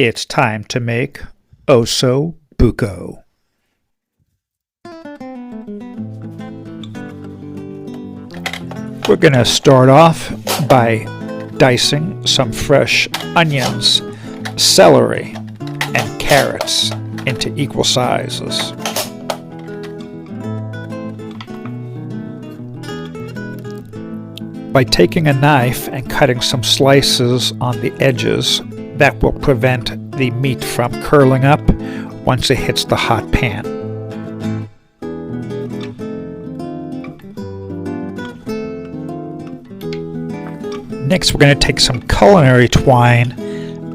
It's time to make Osso Buco. We're going to start off by dicing some fresh onions, celery, and carrots into equal sizes. By taking a knife and cutting some slices on the edges, that will prevent the meat from curling up once it hits the hot pan. Next, we're going to take some culinary twine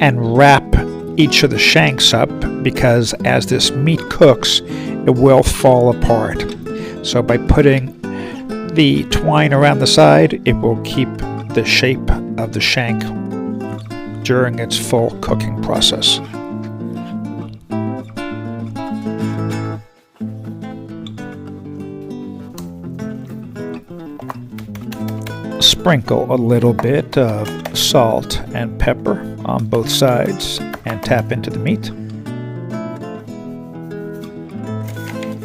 and wrap each of the shanks up, because as this meat cooks, it will fall apart. So by putting the twine around the side, it will keep the shape of the shank during its full cooking process. Sprinkle a little bit of salt and pepper on both sides and tap into the meat.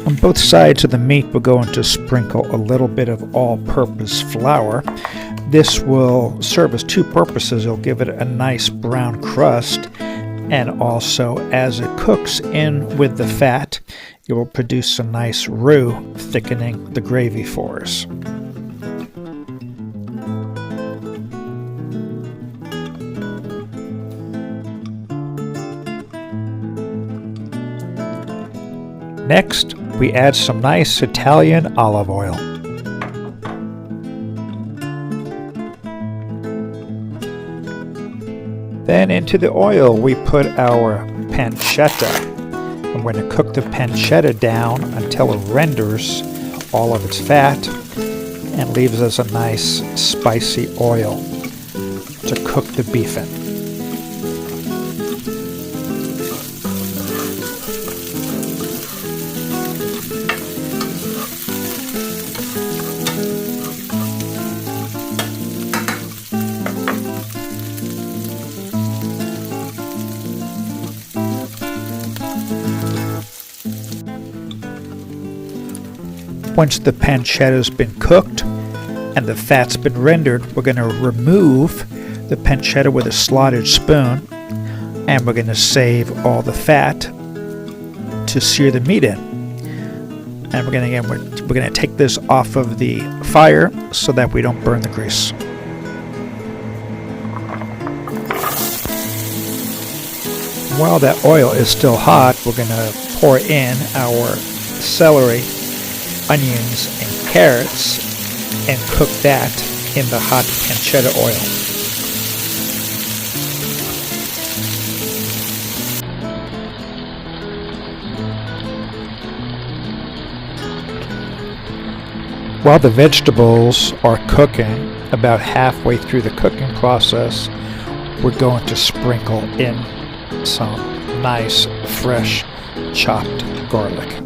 On both sides of the meat, we're going to sprinkle a little bit of all-purpose flour. This will serve as two purposes. It'll give it a nice brown crust, and also as it cooks in with the fat, it will produce a nice roux, thickening the gravy for us. Next, we add some nice Italian olive oil. Then into the oil we put our pancetta. And we're going to cook the pancetta down until it renders all of its fat and leaves us a nice spicy oil to cook the beef in. Once the pancetta has been cooked and the fat's been rendered, we're going to remove the pancetta with a slotted spoon, and we're going to save all the fat to sear the meat in. And we're going to take this off of the fire so that we don't burn the grease. While that oil is still hot, we're going to pour in our celery, onions, and carrots and cook that in the hot pancetta oil. While the vegetables are cooking, about halfway through the cooking process, we're going to sprinkle in some nice fresh chopped garlic.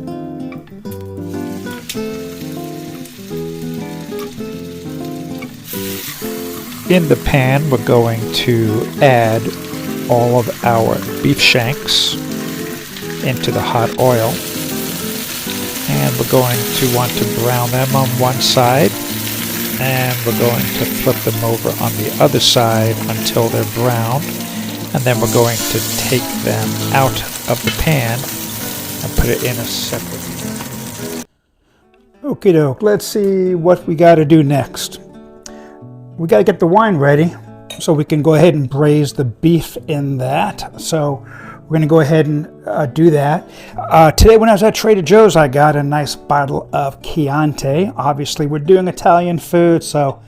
In the pan, we're going to add all of our beef shanks into the hot oil, and we're going to want to brown them on one side, and we're going to flip them over on the other side until they're brown, and then we're going to take them out of the pan and put it in a separate. Okie doke, let's see what we got to do next. We got to get the wine ready so we can go ahead and braise the beef in that. So we're going to go ahead and do that. Today when I was at Trader Joe's, I got a nice bottle of Chianti. Obviously, we're doing Italian food, so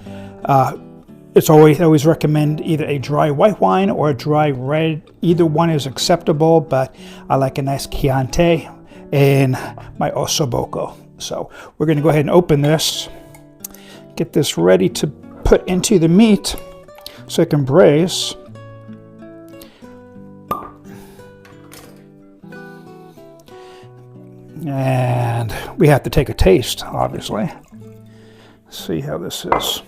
it's always recommend either a dry white wine or a dry red. Either one is acceptable, but I like a nice Chianti in my Osso Buco. So we're going to go ahead and open this, get this ready to put into the meat so it can braise. And we have to take a taste, obviously. See how this is.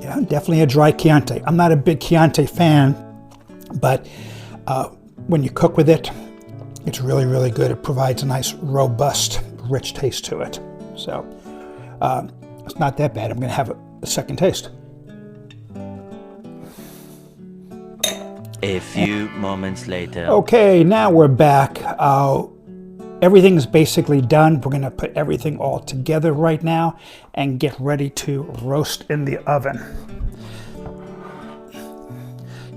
Yeah, definitely a dry Chianti. I'm not a big Chianti fan, but when you cook with it, it's really, really good. It provides a nice, robust, rich taste to it. So it's not that bad. I'm going to have a second taste. A few moments later. Okay, now we're back. Everything's basically done. We're going to put everything all together right now and get ready to roast in the oven.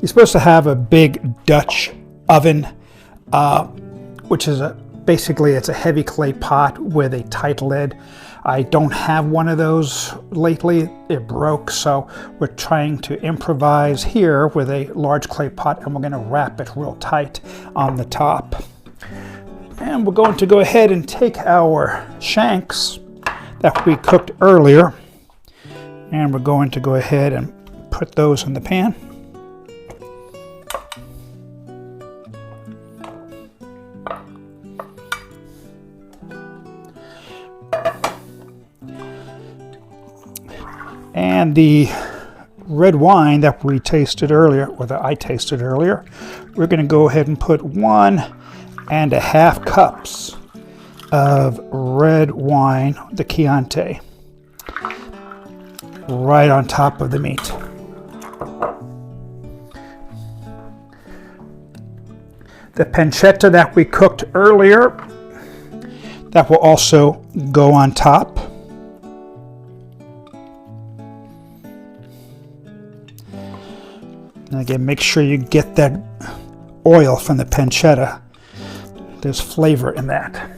You're supposed to have a big Dutch oven, which is basically it's a heavy clay pot with a tight lid. I don't have one of those lately. It broke, so we're trying to improvise here with a large clay pot, and we're going to wrap it real tight on the top. And we're going to go ahead and take our shanks that we cooked earlier, and we're going to go ahead and put those in the pan. And the red wine that we tasted earlier, or that I tasted earlier, we're going to go ahead and put 1.5 cups of red wine, the Chianti, right on top of the meat. The pancetta that we cooked earlier, that will also go on top. And again, make sure you get that oil from the pancetta. There's flavor in that.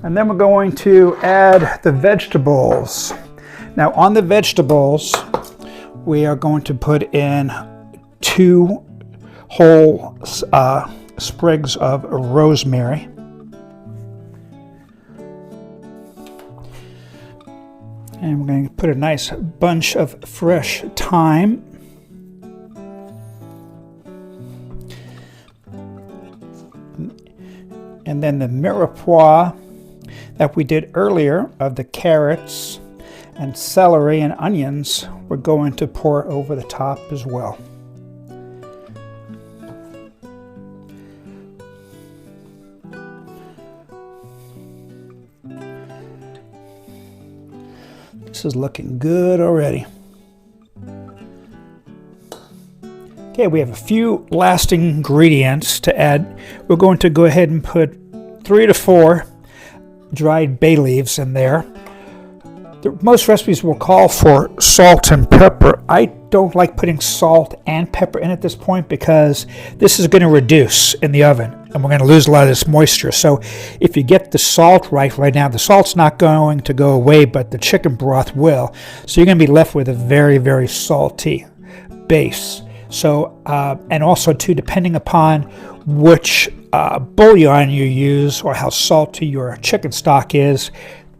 And then we're going to add the vegetables. Now on the vegetables, we are going to put in 2 whole sprigs of rosemary. And we're going to put a nice bunch of fresh thyme. And then the mirepoix that we did earlier of the carrots and celery and onions, we're going to pour over the top as well. This is looking good already. Okay, we have a few last ingredients to add. We're going to go ahead and put 3 to 4 dried bay leaves in there. Most recipes will call for salt and pepper. I don't like putting salt and pepper in at this point because this is going to reduce in the oven and we're going to lose a lot of this moisture. So if you get the salt right now, the salt's not going to go away, but the chicken broth will. So you're going to be left with a very, very salty base. So, and also too, depending upon which bouillon you use or how salty your chicken stock is,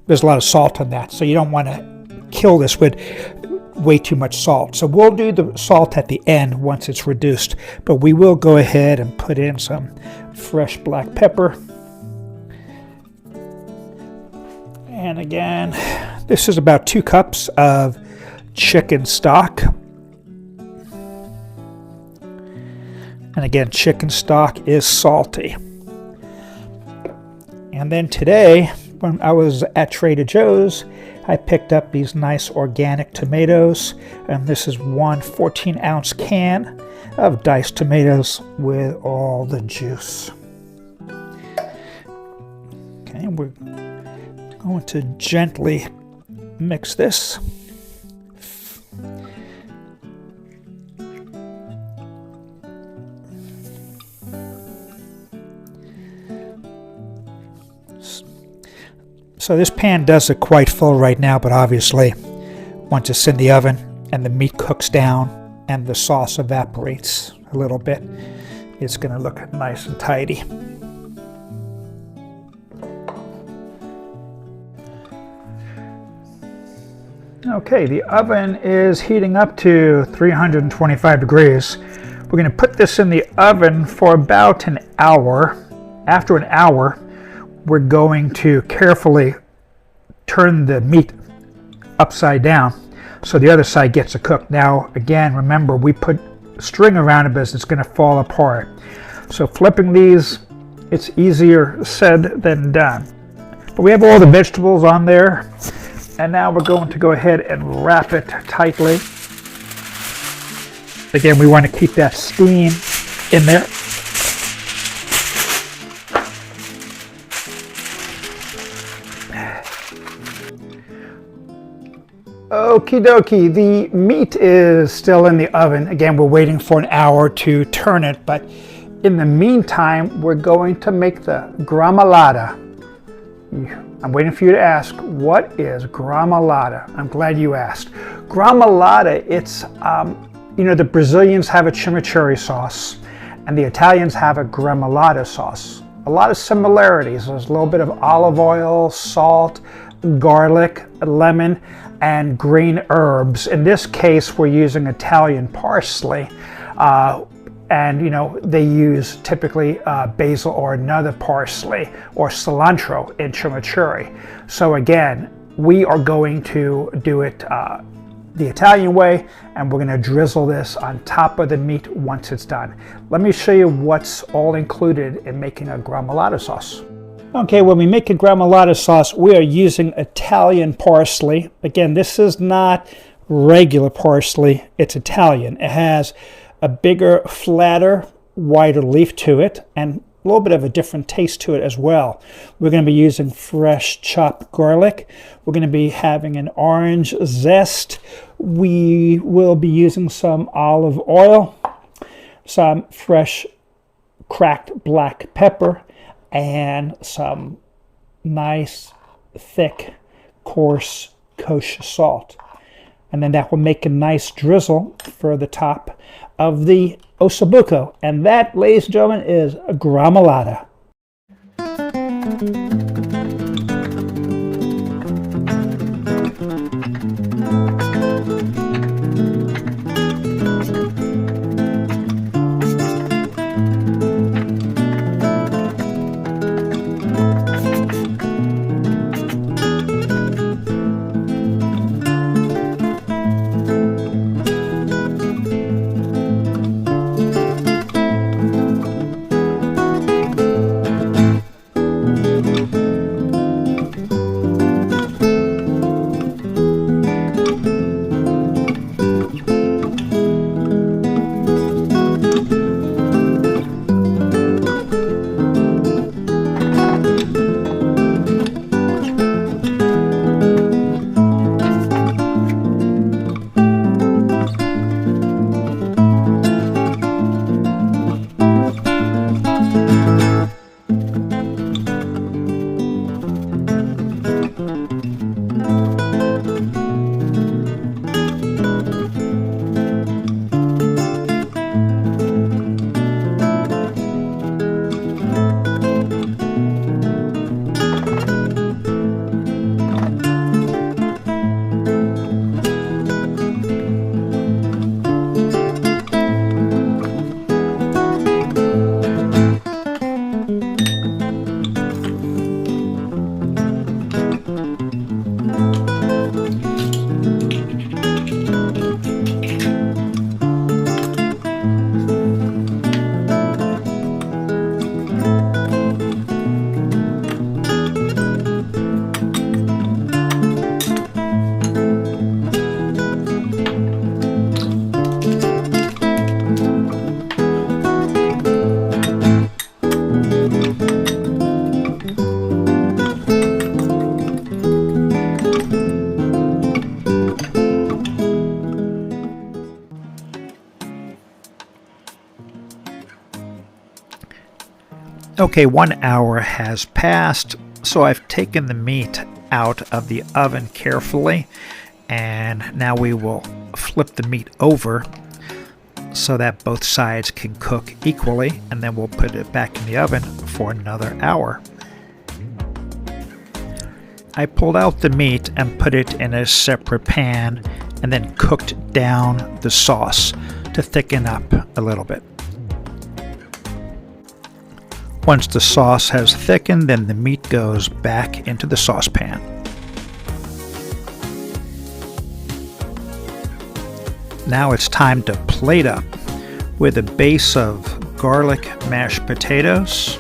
there's a lot of salt in that. So you don't want to kill this with way too much salt. So we'll do the salt at the end once it's reduced, but we will go ahead and put in some fresh black pepper. And again, this is about 2 cups of chicken stock. And again, chicken stock is salty. And then today, when I was at Trader Joe's, I picked up these nice organic tomatoes. And this is one 14-ounce can of diced tomatoes with all the juice. Okay, we're going to gently mix this. So this pan does look quite full right now, but obviously once it's in the oven and the meat cooks down and the sauce evaporates a little bit, it's going to look nice and tidy. Okay, the oven is heating up to 325 degrees. We're going to put this in the oven for about an hour. After an hour, we're going to carefully turn the meat upside down so the other side gets to cook. Now, again, remember, we put string around it because it's going to fall apart. So flipping these, it's easier said than done. But we have all the vegetables on there, and now we're going to go ahead and wrap it tightly. Again, we want to keep that steam in there. Okie dokie, the meat is still in the oven. Again, we're waiting for an hour to turn it, but in the meantime, we're going to make the gremolata. I'm waiting for you to ask, what is gremolata? I'm glad you asked. Gremolata, it's, you know, the Brazilians have a chimichurri sauce, and the Italians have a gremolata sauce. A lot of similarities. There's a little bit of olive oil, salt, garlic, lemon, and green herbs. In this case, we're using Italian parsley, and you know, they use typically basil or another parsley or cilantro in chimichurri. So again, we are going to do it the Italian way, and we're going to drizzle this on top of the meat once it's done. Let me show you what's all included in making a gremolata sauce. Okay, when we make a gremolata sauce, we are using Italian parsley. Again, this is not regular parsley, it's Italian. It has a bigger, flatter, wider leaf to it, and a little bit of a different taste to it as well. We're going to be using fresh chopped garlic. We're going to be having an orange zest. We will be using some olive oil, some fresh cracked black pepper, and some nice, thick, coarse kosher salt. And then that will make a nice drizzle for the top of the Osso Buco. And that, ladies and gentlemen, is a gremolata. Okay, 1 hour has passed, so I've taken the meat out of the oven carefully, and now we will flip the meat over so that both sides can cook equally, and then we'll put it back in the oven for another hour. I pulled out the meat and put it in a separate pan and then cooked down the sauce to thicken up a little bit. Once the sauce has thickened, then the meat goes back into the saucepan. Now it's time to plate up with a base of garlic mashed potatoes,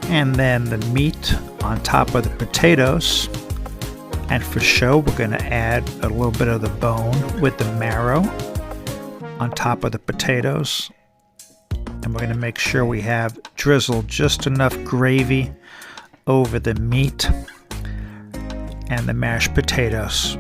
and then the meat on top of the potatoes. And for show, we're going to add a little bit of the bone with the marrow on top of the potatoes. And we're going to make sure we have drizzled just enough gravy over the meat and the mashed potatoes.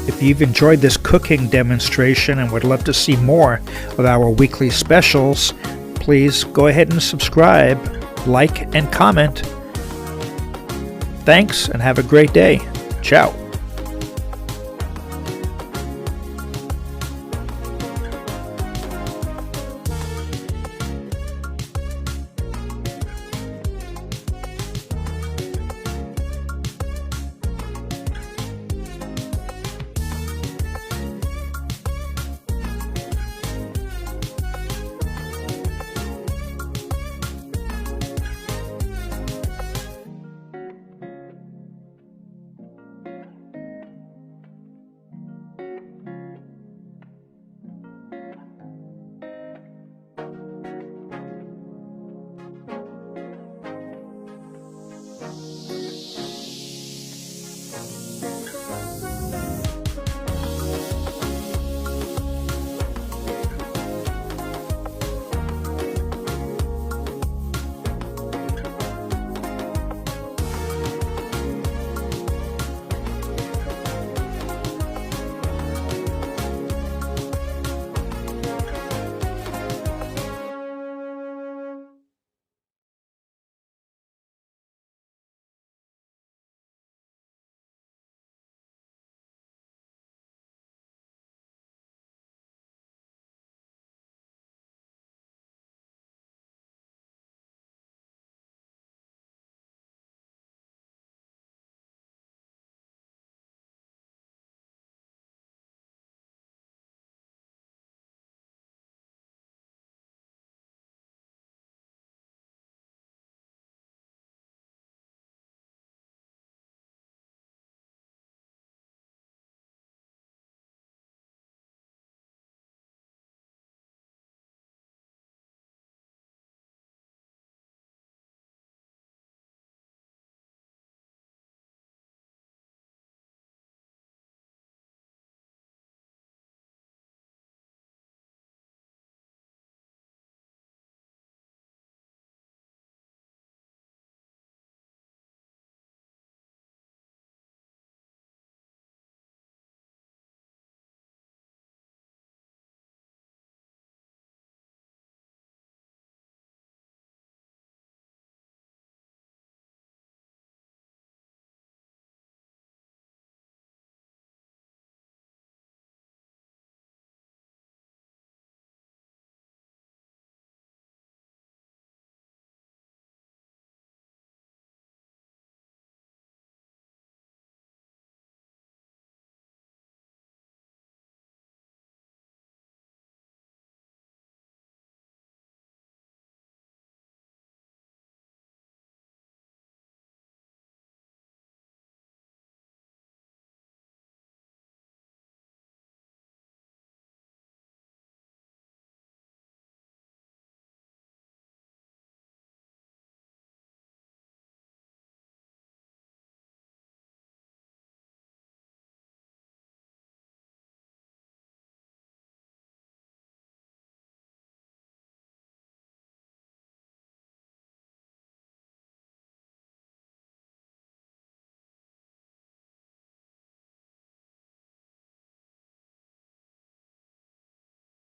If you've enjoyed this cooking demonstration and would love to see more of our weekly specials, please go ahead and subscribe, like, and comment. Thanks, and have a great day. Ciao.